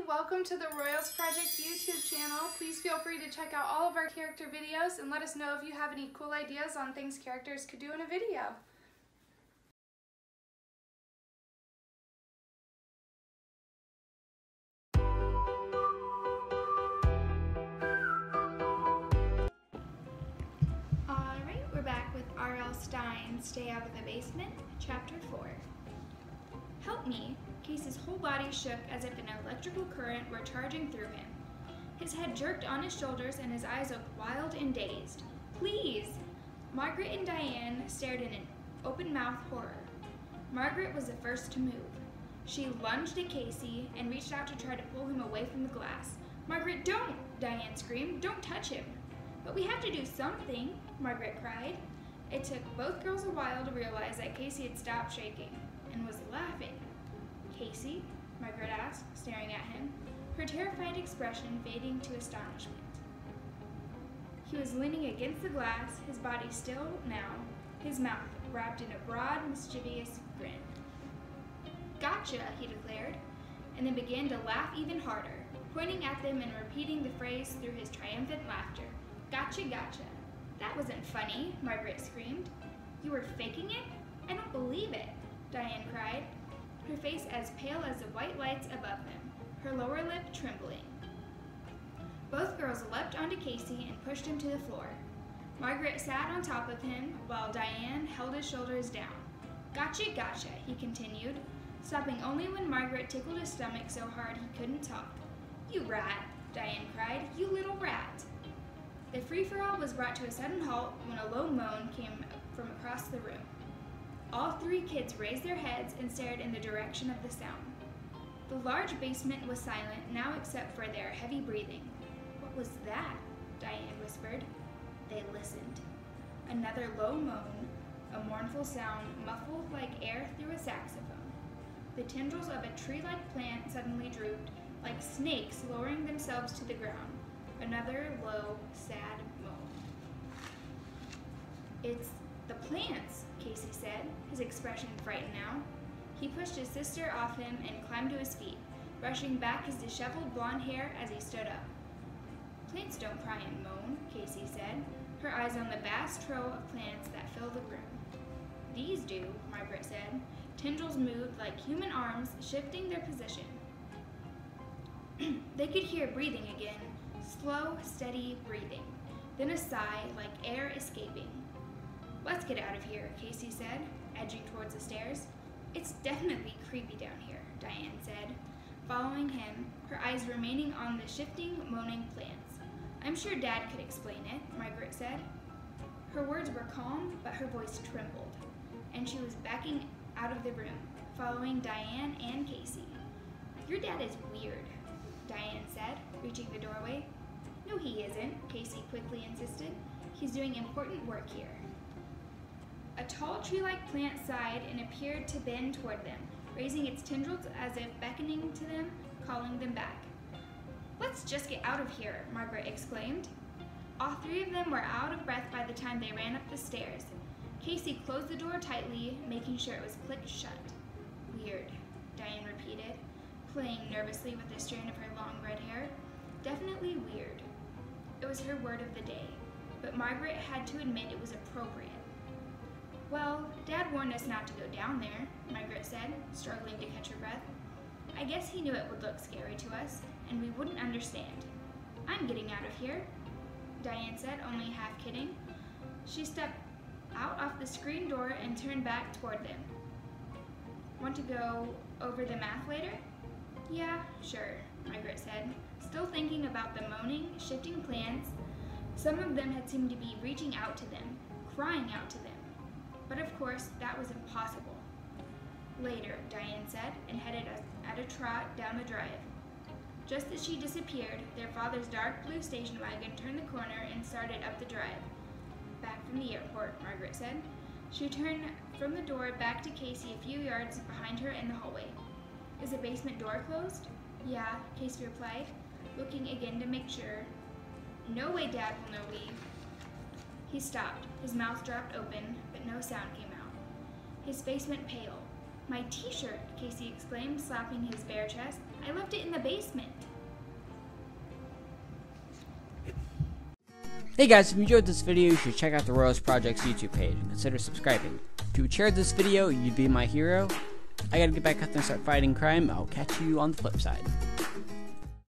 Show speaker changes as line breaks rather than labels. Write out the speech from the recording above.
welcome to the Royals Project YouTube channel. Please feel free to check out all of our character videos and let us know if you have any cool ideas on things characters could do in a video. Alright, we're back with R.L. Stine's Stay Out of the Basement, Chapter 4. Help me! Casey's whole body shook as if an electrical current were charging through him. His head jerked on his shoulders and his eyes looked wild and dazed. Please! Margaret and Diane stared in an open-mouthed horror. Margaret was the first to move. She lunged at Casey and reached out to try to pull him away from the glass. Margaret, don't! Diane screamed. Don't touch him! But we have to do something, Margaret cried. It took both girls a while to realize that Casey had stopped shaking and was laughing. Casey? Margaret asked, staring at him, her terrified expression fading to astonishment. He was leaning against the glass, his body still now, his mouth wrapped in a broad, mischievous grin. Gotcha, he declared, and then began to laugh even harder, pointing at them and repeating the phrase through his triumphant laughter. Gotcha, gotcha. That wasn't funny, Margaret screamed. You were faking it? I don't believe it, Diane cried, her face as pale as the white lights above them, her lower lip trembling. Both girls leapt onto Casey and pushed him to the floor. Margaret sat on top of him while Diane held his shoulders down. Gotcha, gotcha, he continued, stopping only when Margaret tickled his stomach so hard he couldn't talk. You rat, Diane cried, you little rat. The free-for-all was brought to a sudden halt when a low moan came from across the room. All three kids raised their heads and stared in the direction of the sound. The large basement was silent now except for their heavy breathing. What was that? Diane whispered. They listened. Another low moan, a mournful sound muffled like air through a saxophone. The tendrils of a tree-like plant suddenly drooped, like snakes lowering themselves to the ground. Another low, sad moan. It's the plants, Casey said, his expression frightened now. He pushed his sister off him and climbed to his feet, brushing back his disheveled blonde hair as he stood up. Plants don't cry and moan, Casey said, her eyes on the vast row of plants that filled the room. These do, Margaret said. Tendrils moved like human arms, shifting their position. They could hear breathing again, slow, steady breathing, then a sigh like air escaping. Let's get out of here, Casey said, edging towards the stairs. It's definitely creepy down here, Diane said, following him, her eyes remaining on the shifting, moaning plants. I'm sure Dad could explain it, Margaret said. Her words were calm, but her voice trembled, and she was backing out of the room, following Diane and Casey. Your dad is weird, Diane said, reaching the doorway. No, he isn't, Casey quickly insisted. He's doing important work here. A tall tree-like plant sighed and appeared to bend toward them, raising its tendrils as if beckoning to them, calling them back. Let's just get out of here, Margaret exclaimed. All three of them were out of breath by the time they ran up the stairs. Casey closed the door tightly, making sure it was clicked shut. Weird, Diane repeated, playing nervously with the strand of her long red hair. Definitely weird. It was her word of the day, but Margaret had to admit it was appropriate. Well, Dad warned us not to go down there, Margaret said, struggling to catch her breath. I guess he knew it would look scary to us, and we wouldn't understand. I'm getting out of here, Diane said, only half kidding. She stepped out off the screen door and turned back toward them. Want to go over the math later? Yeah, sure, Margaret said, still thinking about the moaning, shifting plants. Some of them had seemed to be reaching out to them, crying out to them. But of course, that was impossible. Later, Diane said, and headed at a trot down the drive. Just as she disappeared, their father's dark blue station wagon turned the corner and started up the drive. Back from the airport, Margaret said. She turned from the door back to Casey a few yards behind her in the hallway. Is the basement door closed? Yeah, Casey replied, looking again to make sure. No way Dad will know we. He stopped. His mouth dropped open, but no sound came out. His face went pale. My t-shirt, Casey exclaimed, slapping his bare chest. I left it in the basement.
Hey guys, if you enjoyed this video, you should check out the Royals Project's YouTube page and consider subscribing. If you shared this video, you'd be my hero. I gotta get back out there and start fighting crime. I'll catch you on the flip side.